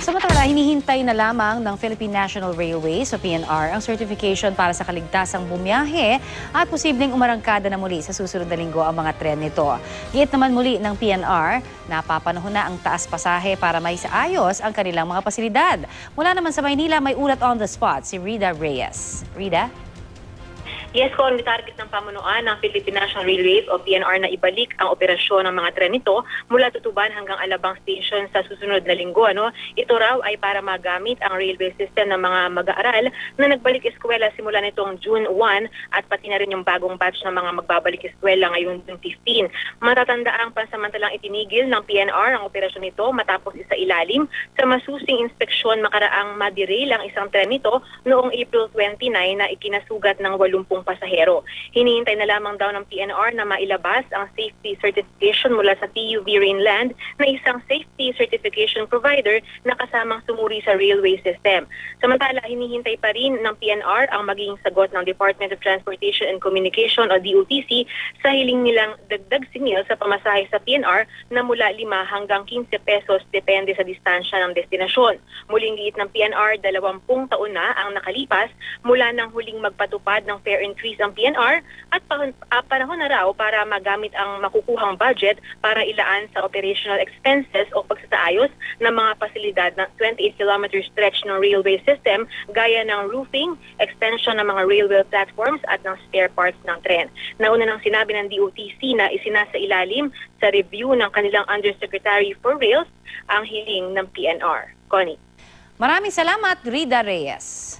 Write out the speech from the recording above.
Samantala, hinihintay na lamang ng Philippine National Railways o PNR ang certification para sa kaligtasang bumiyahe at posibleng umarangkada na muli sa susunod na linggo ang mga tren nito. Giit naman muli ng PNR, napapanahon na ang taas pasahe para maisaayos ang kanilang mga pasilidad. Mula naman sa Maynila, may ulat on the spot si Rida Reyes. Rida? Yes, Con, may target ng pamunuan ng Philippine National Railways o PNR na ibalik ang operasyon ng mga tren nito mula Tutuban hanggang Alabang Station sa susunod na linggo. Ito raw ay para magamit ang railway system ng mga mag-aaral na nagbalik eskwela simula nitong June 1 at pati na rin yung bagong batch ng mga magbabalik eskwela ngayong June 15. Matatanda ang pansamantalang itinigil ng PNR ang operasyon nito matapos isa ilalim sa masusing inspeksyon makaraang maderail ang isang tren nito noong April 29 na ikinasugat ng 80 pasahero. Hinihintay na lamang daw ng PNR na mailabas ang safety certification mula sa PUV Rainland na isang safety certification provider na kasamang sumuri sa railway system. Samantala, hinihintay pa rin ng PNR ang magiging sagot ng Department of Transportation and Communication o DOTC sa hiling nilang dagdag singil sa pamasahe sa PNR na mula 5 hanggang 15 pesos depende sa distansya ng destinasyon. Muling giit ng PNR, 20 taon na ang nakalipas mula nang huling magpatupad ng fare increase ang PNR at panahon na raw para magamit ang makukuhang budget para ilaan sa operational expenses o pagsasaayos ng mga pasilidad ng 28-kilometer stretch ng railway system gaya ng roofing, extension ng mga railway platforms at ng spare parts ng tren. Nauna nang sinabi ng DOTC na isinasa ilalim sa review ng kanilang Undersecretary for Rails ang hiling ng PNR. Connie. Maraming salamat, Rida Reyes.